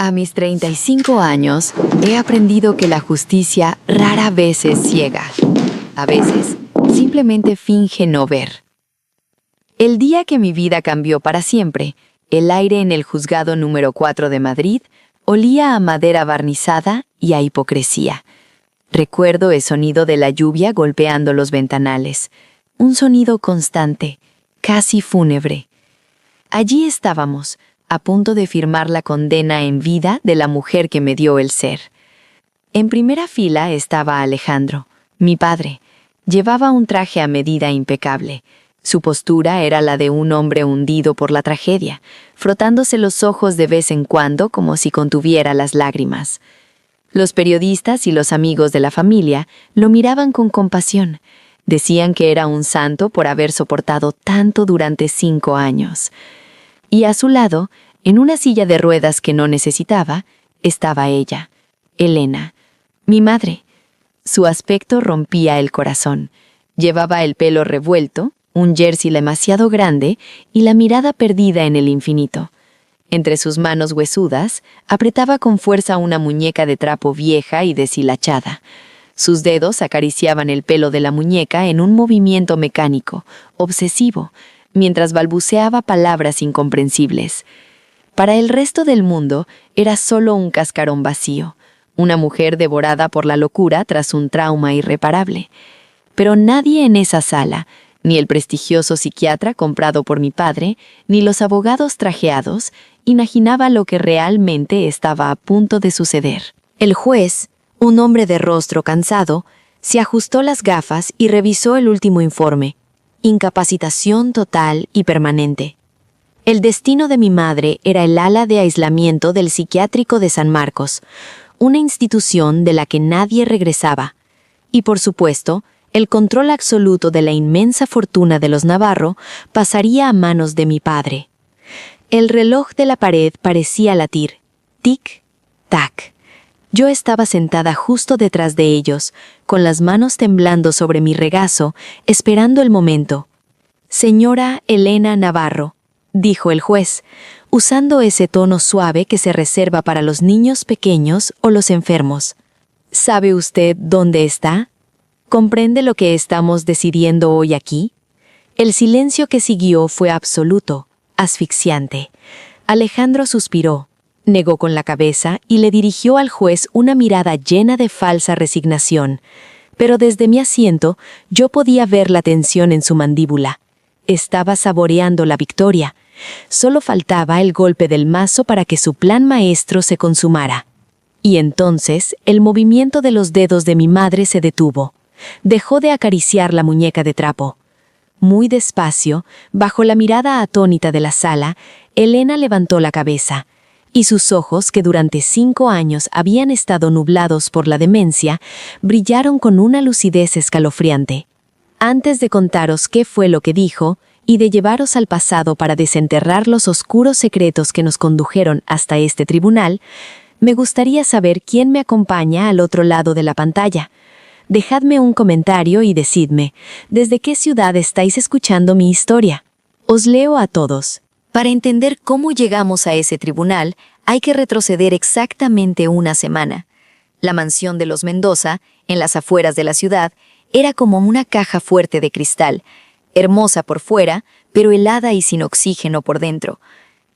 A mis 35 años, he aprendido que la justicia rara vez es ciega. A veces, simplemente finge no ver. El día que mi vida cambió para siempre, el aire en el juzgado número 4 de Madrid olía a madera barnizada y a hipocresía. Recuerdo el sonido de la lluvia golpeando los ventanales. Un sonido constante, casi fúnebre. Allí estábamos, a punto de firmar la condena en vida de la mujer que me dio el ser. En primera fila estaba Alejandro, mi padre. Llevaba un traje a medida impecable. Su postura era la de un hombre hundido por la tragedia, frotándose los ojos de vez en cuando como si contuviera las lágrimas. Los periodistas y los amigos de la familia lo miraban con compasión. Decían que era un santo por haber soportado tanto durante 5 años. Y a su lado, en una silla de ruedas que no necesitaba, estaba ella, Elena, mi madre. Su aspecto rompía el corazón. Llevaba el pelo revuelto, un jersey demasiado grande y la mirada perdida en el infinito. Entre sus manos huesudas, apretaba con fuerza una muñeca de trapo vieja y deshilachada. Sus dedos acariciaban el pelo de la muñeca en un movimiento mecánico, obsesivo, mientras balbuceaba palabras incomprensibles. Para el resto del mundo, era solo un cascarón vacío, una mujer devorada por la locura tras un trauma irreparable. Pero nadie en esa sala, ni el prestigioso psiquiatra comprado por mi padre, ni los abogados trajeados, imaginaba lo que realmente estaba a punto de suceder. El juez, un hombre de rostro cansado, se ajustó las gafas y revisó el último informe. Incapacitación total y permanente. El destino de mi madre era el ala de aislamiento del psiquiátrico de San Marcos, una institución de la que nadie regresaba. Y por supuesto, el control absoluto de la inmensa fortuna de los Navarro pasaría a manos de mi padre. El reloj de la pared parecía latir. Tic-tac. Yo estaba sentada justo detrás de ellos, con las manos temblando sobre mi regazo, esperando el momento. «Señora Elena Navarro», dijo el juez, usando ese tono suave que se reserva para los niños pequeños o los enfermos. «¿Sabe usted dónde está? ¿Comprende lo que estamos decidiendo hoy aquí?» El silencio que siguió fue absoluto, asfixiante. Alejandro suspiró. Negó con la cabeza y le dirigió al juez una mirada llena de falsa resignación. Pero desde mi asiento yo podía ver la tensión en su mandíbula. Estaba saboreando la victoria. Solo faltaba el golpe del mazo para que su plan maestro se consumara. Y entonces el movimiento de los dedos de mi madre se detuvo. Dejó de acariciar la muñeca de trapo. Muy despacio, bajo la mirada atónita de la sala, Elena levantó la cabeza. Y sus ojos, que durante 5 años habían estado nublados por la demencia, brillaron con una lucidez escalofriante. Antes de contaros qué fue lo que dijo, y de llevaros al pasado para desenterrar los oscuros secretos que nos condujeron hasta este tribunal, me gustaría saber quién me acompaña al otro lado de la pantalla. Dejadme un comentario y decidme, ¿desde qué ciudad estáis escuchando mi historia? Os leo a todos. Para entender cómo llegamos a ese tribunal, hay que retroceder exactamente una semana. La mansión de los Mendoza, en las afueras de la ciudad, era como una caja fuerte de cristal, hermosa por fuera, pero helada y sin oxígeno por dentro.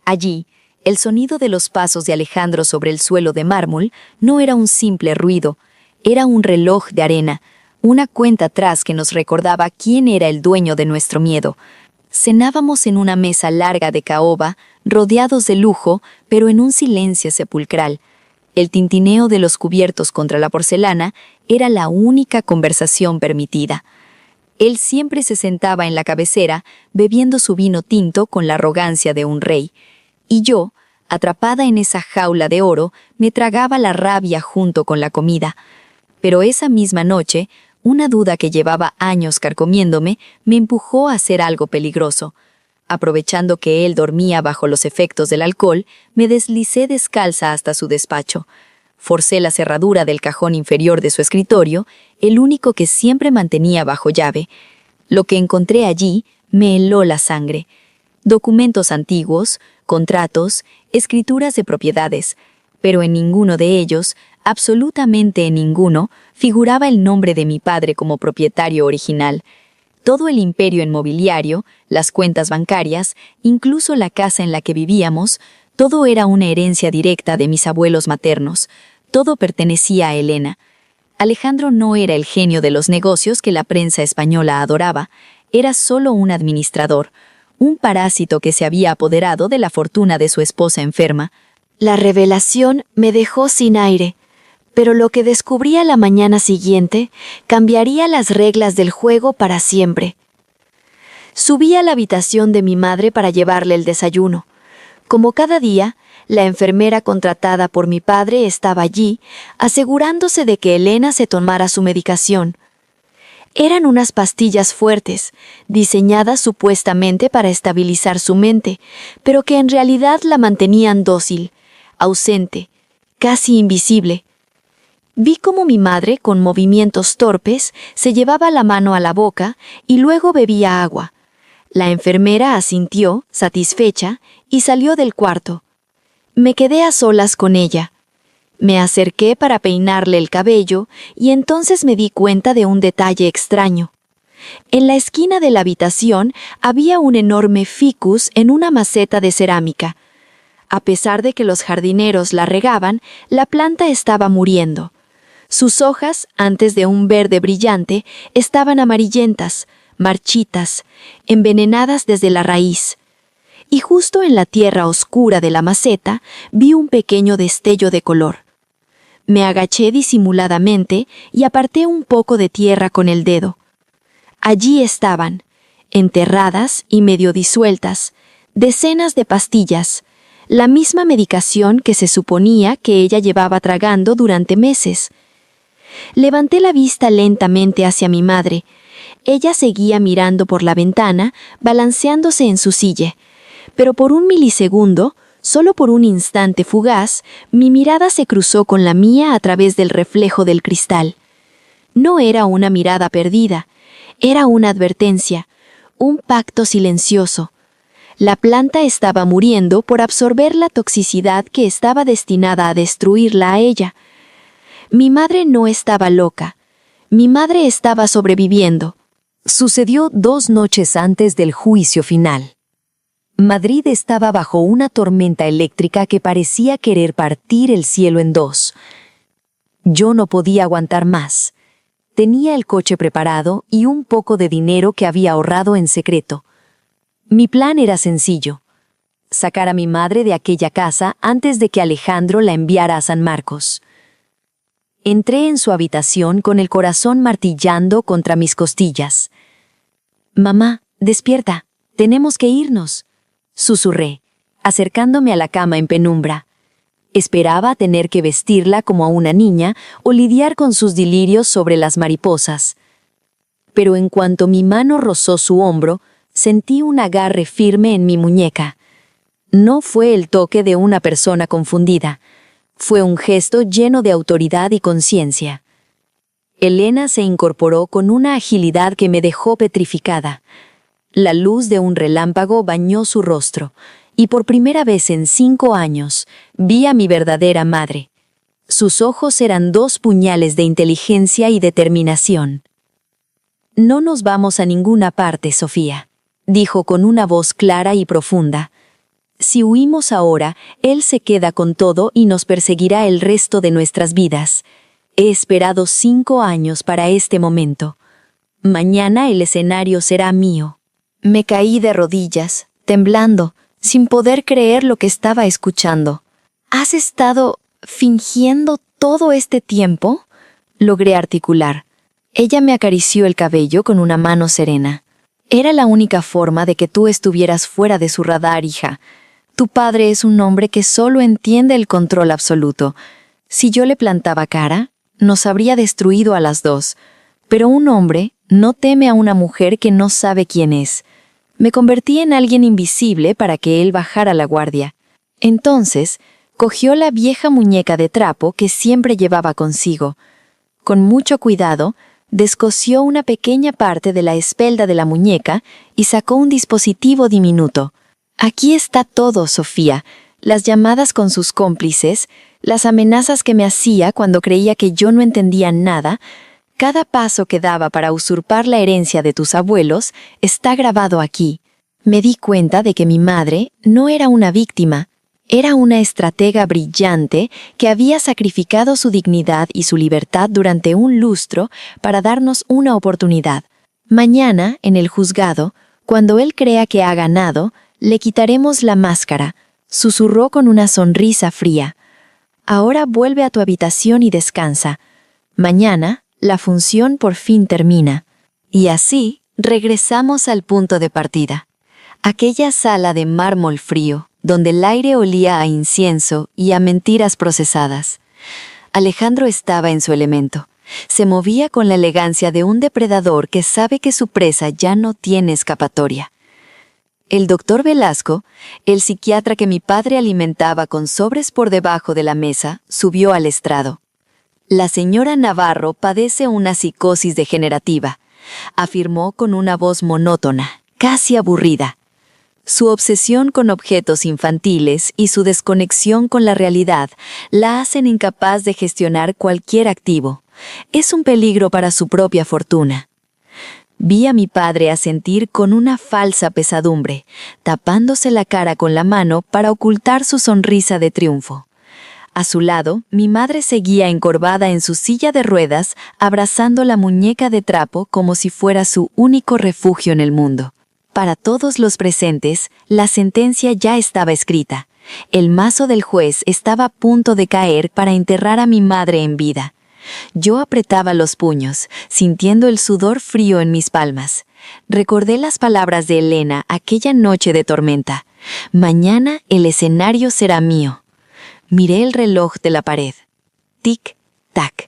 Allí, el sonido de los pasos de Alejandro sobre el suelo de mármol no era un simple ruido, era un reloj de arena, una cuenta atrás que nos recordaba quién era el dueño de nuestro miedo. Cenábamos en una mesa larga de caoba, rodeados de lujo, pero en un silencio sepulcral. El tintineo de los cubiertos contra la porcelana era la única conversación permitida. Él siempre se sentaba en la cabecera, bebiendo su vino tinto con la arrogancia de un rey. Y yo, atrapada en esa jaula de oro, me tragaba la rabia junto con la comida. Pero esa misma noche, una duda que llevaba años carcomiéndome me empujó a hacer algo peligroso. Aprovechando que él dormía bajo los efectos del alcohol, me deslicé descalza hasta su despacho. Forcé la cerradura del cajón inferior de su escritorio, el único que siempre mantenía bajo llave. Lo que encontré allí me heló la sangre. Documentos antiguos, contratos, escrituras de propiedades, pero en ninguno de ellos, absolutamente en ninguno, figuraba el nombre de mi padre como propietario original. Todo el imperio inmobiliario, las cuentas bancarias, incluso la casa en la que vivíamos, todo era una herencia directa de mis abuelos maternos. Todo pertenecía a Elena. Alejandro no era el genio de los negocios que la prensa española adoraba, era solo un administrador, un parásito que se había apoderado de la fortuna de su esposa enferma. La revelación me dejó sin aire, pero lo que descubrí a la mañana siguiente cambiaría las reglas del juego para siempre. Subí a la habitación de mi madre para llevarle el desayuno. Como cada día, la enfermera contratada por mi padre estaba allí, asegurándose de que Elena se tomara su medicación. Eran unas pastillas fuertes, diseñadas supuestamente para estabilizar su mente, pero que en realidad la mantenían dócil, ausente, casi invisible. Vi cómo mi madre, con movimientos torpes, se llevaba la mano a la boca y luego bebía agua. La enfermera asintió, satisfecha, y salió del cuarto. Me quedé a solas con ella. Me acerqué para peinarle el cabello y entonces me di cuenta de un detalle extraño. En la esquina de la habitación había un enorme ficus en una maceta de cerámica. A pesar de que los jardineros la regaban, la planta estaba muriendo. Sus hojas, antes de un verde brillante, estaban amarillentas, marchitas, envenenadas desde la raíz. Y justo en la tierra oscura de la maceta vi un pequeño destello de color. Me agaché disimuladamente y aparté un poco de tierra con el dedo. Allí estaban, enterradas y medio disueltas, decenas de pastillas, la misma medicación que se suponía que ella llevaba tragando durante meses. Levanté la vista lentamente hacia mi madre. Ella seguía mirando por la ventana, balanceándose en su silla, pero por un milisegundo, solo por un instante fugaz, mi mirada se cruzó con la mía a través del reflejo del cristal. No era una mirada perdida, era una advertencia, un pacto silencioso. La planta estaba muriendo por absorber la toxicidad que estaba destinada a destruirla a ella. Mi madre no estaba loca. Mi madre estaba sobreviviendo. Sucedió 2 noches antes del juicio final. Madrid estaba bajo una tormenta eléctrica que parecía querer partir el cielo en dos. Yo no podía aguantar más. Tenía el coche preparado y un poco de dinero que había ahorrado en secreto. Mi plan era sencillo: sacar a mi madre de aquella casa antes de que Alejandro la enviara a San Marcos. Entré en su habitación con el corazón martillando contra mis costillas. «Mamá, despierta, tenemos que irnos», susurré, acercándome a la cama en penumbra. Esperaba tener que vestirla como a una niña o lidiar con sus delirios sobre las mariposas. Pero en cuanto mi mano rozó su hombro, sentí un agarre firme en mi muñeca. No fue el toque de una persona confundida. Fue un gesto lleno de autoridad y conciencia. Elena se incorporó con una agilidad que me dejó petrificada. La luz de un relámpago bañó su rostro, y por primera vez en 5 años vi a mi verdadera madre. Sus ojos eran 2 puñales de inteligencia y determinación. «No nos vamos a ninguna parte, Sofía», dijo con una voz clara y profunda. «Si huimos ahora, él se queda con todo y nos perseguirá el resto de nuestras vidas. He esperado 5 años para este momento. Mañana el escenario será mío». Me caí de rodillas, temblando, sin poder creer lo que estaba escuchando. «¿Has estado fingiendo todo este tiempo?», logré articular. Ella me acarició el cabello con una mano serena. «Era la única forma de que tú estuvieras fuera de su radar, hija. Tu padre es un hombre que solo entiende el control absoluto. Si yo le plantaba cara, nos habría destruido a las 2. Pero un hombre no teme a una mujer que no sabe quién es. Me convertí en alguien invisible para que él bajara la guardia. Entonces, cogió la vieja muñeca de trapo que siempre llevaba consigo. Con mucho cuidado, descosió una pequeña parte de la espalda de la muñeca y sacó un dispositivo diminuto. «Aquí está todo, Sofía, las llamadas con sus cómplices, las amenazas que me hacía cuando creía que yo no entendía nada, cada paso que daba para usurpar la herencia de tus abuelos está grabado aquí. Me di cuenta de que mi madre no era una víctima, era una estratega brillante que había sacrificado su dignidad y su libertad durante un lustro para darnos una oportunidad. Mañana, en el juzgado, cuando él crea que ha ganado, le quitaremos la máscara, susurró con una sonrisa fría. Ahora vuelve a tu habitación y descansa. Mañana, la función por fin termina. Y así, regresamos al punto de partida. Aquella sala de mármol frío, donde el aire olía a incienso y a mentiras procesadas. Alejandro estaba en su elemento. Se movía con la elegancia de un depredador que sabe que su presa ya no tiene escapatoria. El doctor Velasco, el psiquiatra que mi padre alimentaba con sobres por debajo de la mesa, subió al estrado. La señora Navarro padece una psicosis degenerativa, afirmó con una voz monótona, casi aburrida. Su obsesión con objetos infantiles y su desconexión con la realidad la hacen incapaz de gestionar cualquier activo. Es un peligro para su propia fortuna. Vi a mi padre asentir con una falsa pesadumbre, tapándose la cara con la mano para ocultar su sonrisa de triunfo. A su lado, mi madre seguía encorvada en su silla de ruedas, abrazando la muñeca de trapo como si fuera su único refugio en el mundo. Para todos los presentes, la sentencia ya estaba escrita. El mazo del juez estaba a punto de caer para enterrar a mi madre en vida. Yo apretaba los puños, sintiendo el sudor frío en mis palmas. Recordé las palabras de Elena aquella noche de tormenta. Mañana el escenario será mío. Miré el reloj de la pared. Tic-tac.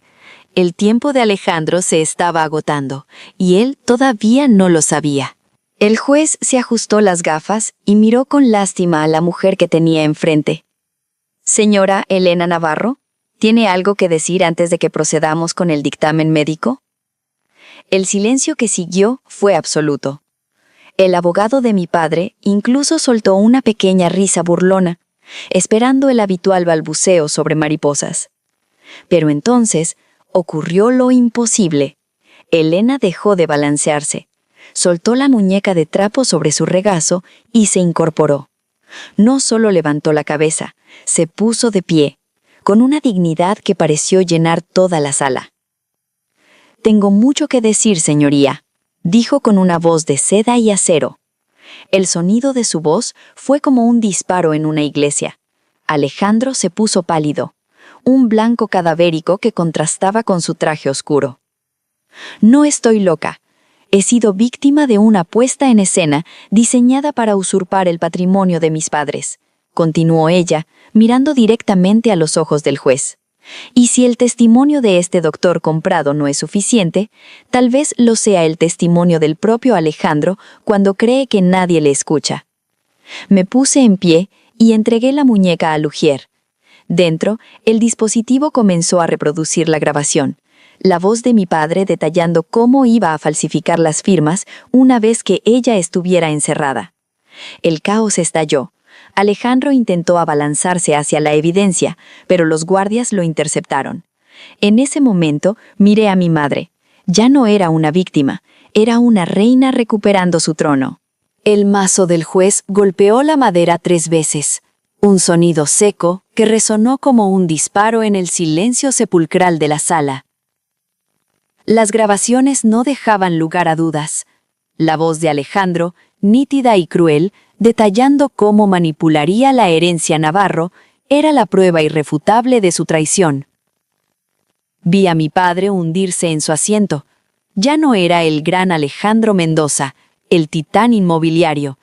El tiempo de Alejandro se estaba agotando, y él todavía no lo sabía. El juez se ajustó las gafas y miró con lástima a la mujer que tenía enfrente. «Señora Elena Navarro, ¿tiene algo que decir antes de que procedamos con el dictamen médico?» El silencio que siguió fue absoluto. El abogado de mi padre incluso soltó una pequeña risa burlona, esperando el habitual balbuceo sobre mariposas. Pero entonces ocurrió lo imposible. Elena dejó de balancearse, soltó la muñeca de trapo sobre su regazo y se incorporó. No solo levantó la cabeza, se puso de pie, con una dignidad que pareció llenar toda la sala. «Tengo mucho que decir, señoría», dijo con una voz de seda y acero. El sonido de su voz fue como un disparo en una iglesia. Alejandro se puso pálido, un blanco cadavérico que contrastaba con su traje oscuro. «No estoy loca. He sido víctima de una puesta en escena diseñada para usurpar el patrimonio de mis padres», continuó ella, mirando directamente a los ojos del juez. «Y si el testimonio de este doctor comprado no es suficiente, tal vez lo sea el testimonio del propio Alejandro cuando cree que nadie le escucha». Me puse en pie y entregué la muñeca a Lugier. Dentro, el dispositivo comenzó a reproducir la grabación. La voz de mi padre detallando cómo iba a falsificar las firmas una vez que ella estuviera encerrada. El caos estalló. Alejandro intentó abalanzarse hacia la evidencia, pero los guardias lo interceptaron. En ese momento miré a mi madre. Ya no era una víctima, era una reina recuperando su trono. El mazo del juez golpeó la madera 3 veces. Un sonido seco que resonó como un disparo en el silencio sepulcral de la sala. Las grabaciones no dejaban lugar a dudas. La voz de Alejandro, nítida y cruel, detallando cómo manipularía la herencia Navarro, era la prueba irrefutable de su traición. Vi a mi padre hundirse en su asiento. Ya no era el gran Alejandro Mendoza, el titán inmobiliario.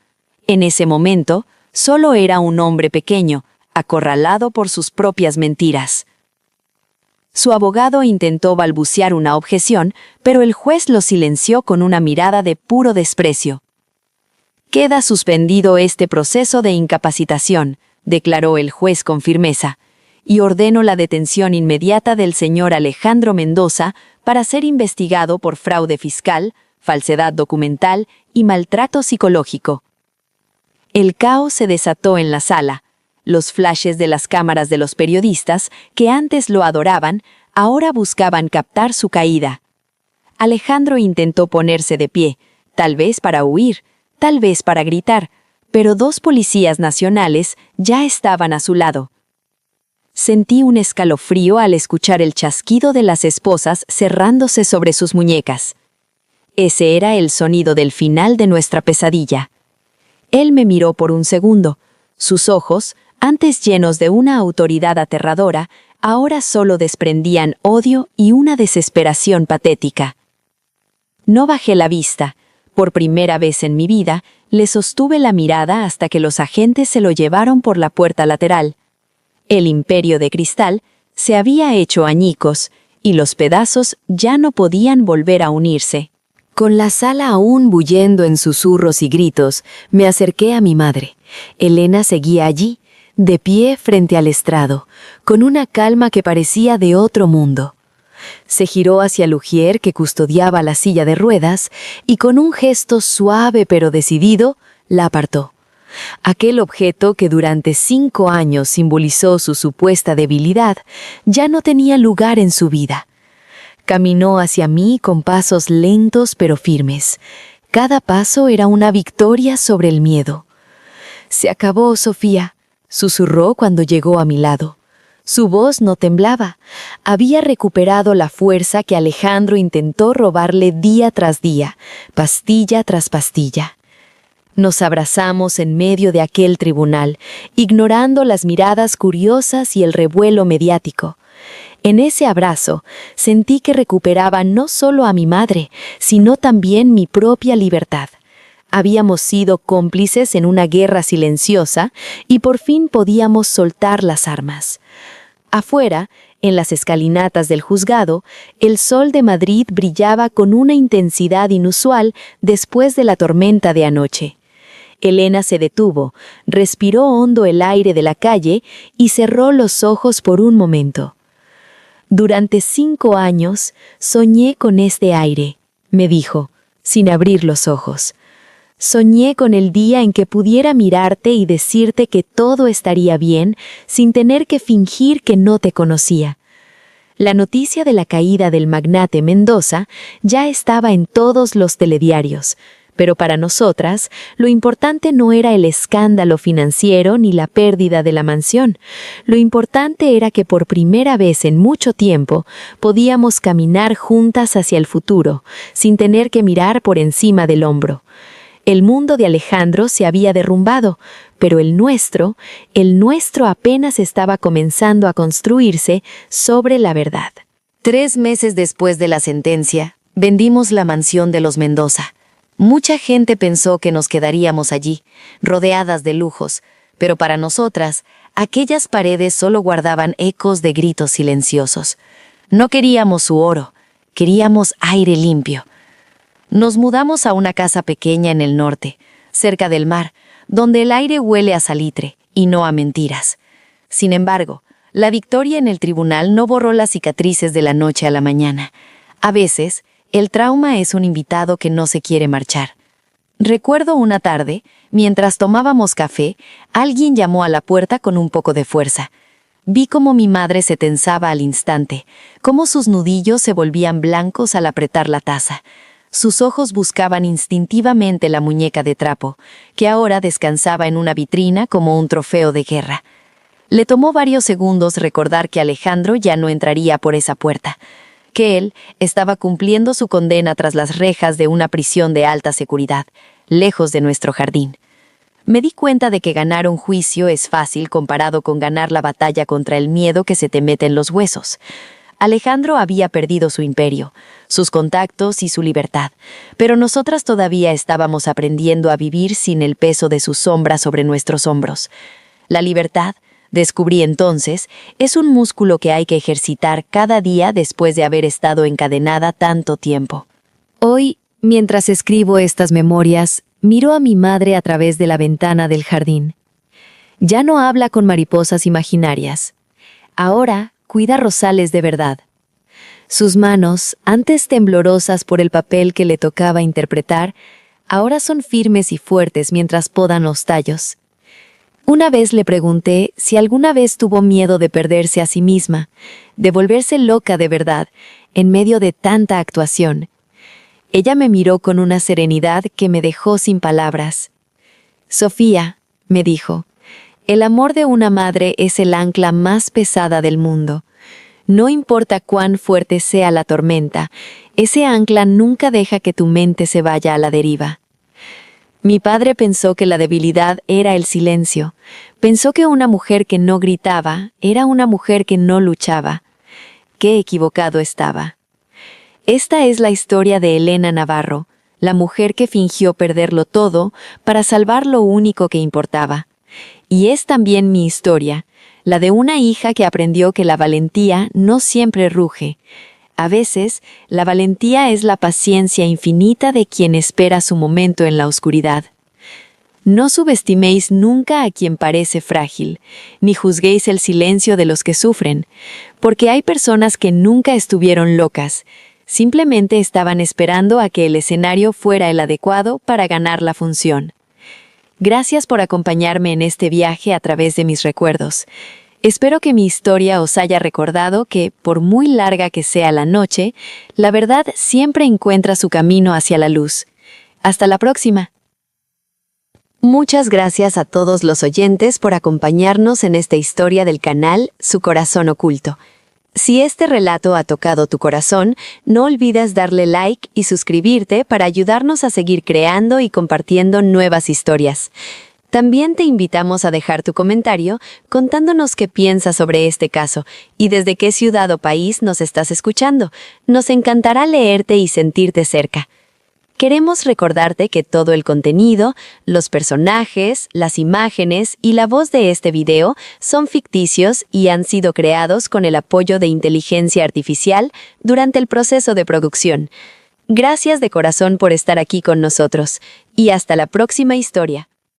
En ese momento, solo era un hombre pequeño, acorralado por sus propias mentiras. Su abogado intentó balbucear una objeción, pero el juez lo silenció con una mirada de puro desprecio. «Queda suspendido este proceso de incapacitación», declaró el juez con firmeza, «y ordeno la detención inmediata del señor Alejandro Mendoza para ser investigado por fraude fiscal, falsedad documental y maltrato psicológico». El caos se desató en la sala. Los flashes de las cámaras de los periodistas, que antes lo adoraban, ahora buscaban captar su caída. Alejandro intentó ponerse de pie, tal vez para huir, tal vez para gritar, pero 2 policías nacionales ya estaban a su lado. Sentí un escalofrío al escuchar el chasquido de las esposas cerrándose sobre sus muñecas. Ese era el sonido del final de nuestra pesadilla. Él me miró por un segundo. Sus ojos, antes llenos de una autoridad aterradora, ahora solo desprendían odio y una desesperación patética. No bajé la vista. Por primera vez en mi vida, le sostuve la mirada hasta que los agentes se lo llevaron por la puerta lateral. El imperio de cristal se había hecho añicos y los pedazos ya no podían volver a unirse. Con la sala aún bullendo en susurros y gritos, me acerqué a mi madre. Elena seguía allí, de pie frente al estrado, con una calma que parecía de otro mundo. Se giró hacia Lugier, que custodiaba la silla de ruedas, y con un gesto suave pero decidido, la apartó. Aquel objeto que durante 5 años simbolizó su supuesta debilidad, ya no tenía lugar en su vida. Caminó hacia mí con pasos lentos pero firmes. Cada paso era una victoria sobre el miedo. «Se acabó, Sofía», susurró cuando llegó a mi lado. Su voz no temblaba. Había recuperado la fuerza que Alejandro intentó robarle día tras día, pastilla tras pastilla. Nos abrazamos en medio de aquel tribunal, ignorando las miradas curiosas y el revuelo mediático. En ese abrazo, sentí que recuperaba no solo a mi madre, sino también mi propia libertad. Habíamos sido cómplices en una guerra silenciosa y por fin podíamos soltar las armas. Afuera, en las escalinatas del juzgado, el sol de Madrid brillaba con una intensidad inusual después de la tormenta de anoche. Elena se detuvo, respiró hondo el aire de la calle y cerró los ojos por un momento. «Durante 5 años soñé con este aire», me dijo, sin abrir los ojos. «Soñé con el día en que pudiera mirarte y decirte que todo estaría bien sin tener que fingir que no te conocía». La noticia de la caída del magnate Mendoza ya estaba en todos los telediarios, pero para nosotras lo importante no era el escándalo financiero ni la pérdida de la mansión. Lo importante era que por primera vez en mucho tiempo podíamos caminar juntas hacia el futuro, sin tener que mirar por encima del hombro. El mundo de Alejandro se había derrumbado, pero el nuestro apenas estaba comenzando a construirse sobre la verdad. 3 meses después de la sentencia, vendimos la mansión de los Mendoza. Mucha gente pensó que nos quedaríamos allí, rodeadas de lujos, pero para nosotras, aquellas paredes solo guardaban ecos de gritos silenciosos. No queríamos su oro, queríamos aire limpio. Nos mudamos a una casa pequeña en el norte, cerca del mar, donde el aire huele a salitre y no a mentiras. Sin embargo, la victoria en el tribunal no borró las cicatrices de la noche a la mañana. A veces, el trauma es un invitado que no se quiere marchar. Recuerdo una tarde, mientras tomábamos café, alguien llamó a la puerta con un poco de fuerza. Vi cómo mi madre se tensaba al instante, cómo sus nudillos se volvían blancos al apretar la taza. Sus ojos buscaban instintivamente la muñeca de trapo, que ahora descansaba en una vitrina como un trofeo de guerra. Le tomó varios segundos recordar que Alejandro ya no entraría por esa puerta, que él estaba cumpliendo su condena tras las rejas de una prisión de alta seguridad, lejos de nuestro jardín. Me di cuenta de que ganar un juicio es fácil comparado con ganar la batalla contra el miedo que se te mete en los huesos. Alejandro había perdido su imperio, sus contactos y su libertad, pero nosotras todavía estábamos aprendiendo a vivir sin el peso de su sombra sobre nuestros hombros. La libertad, descubrí entonces, es un músculo que hay que ejercitar cada día después de haber estado encadenada tanto tiempo. Hoy, mientras escribo estas memorias, miro a mi madre a través de la ventana del jardín. Ya no habla con mariposas imaginarias. Ahora cuida rosales de verdad. Sus manos, antes temblorosas por el papel que le tocaba interpretar, ahora son firmes y fuertes mientras podan los tallos. Una vez le pregunté si alguna vez tuvo miedo de perderse a sí misma, de volverse loca de verdad, en medio de tanta actuación. Ella me miró con una serenidad que me dejó sin palabras. «Sofía», me dijo, «el amor de una madre es el ancla más pesada del mundo. No importa cuán fuerte sea la tormenta, ese ancla nunca deja que tu mente se vaya a la deriva». Mi padre pensó que la debilidad era el silencio. Pensó que una mujer que no gritaba era una mujer que no luchaba. Qué equivocado estaba. Esta es la historia de Elena Navarro, la mujer que fingió perderlo todo para salvar lo único que importaba. Y es también mi historia, la de una hija que aprendió que la valentía no siempre ruge. A veces, la valentía es la paciencia infinita de quien espera su momento en la oscuridad. No subestiméis nunca a quien parece frágil, ni juzguéis el silencio de los que sufren, porque hay personas que nunca estuvieron locas, simplemente estaban esperando a que el escenario fuera el adecuado para ganar la función. Gracias por acompañarme en este viaje a través de mis recuerdos. Espero que mi historia os haya recordado que, por muy larga que sea la noche, la verdad siempre encuentra su camino hacia la luz. Hasta la próxima. Muchas gracias a todos los oyentes por acompañarnos en esta historia del canal Su Corazón Oculto. Si este relato ha tocado tu corazón, no olvides darle like y suscribirte para ayudarnos a seguir creando y compartiendo nuevas historias. También te invitamos a dejar tu comentario contándonos qué piensas sobre este caso y desde qué ciudad o país nos estás escuchando. Nos encantará leerte y sentirte cerca. Queremos recordarte que todo el contenido, los personajes, las imágenes y la voz de este video son ficticios y han sido creados con el apoyo de inteligencia artificial durante el proceso de producción. Gracias de corazón por estar aquí con nosotros y hasta la próxima historia.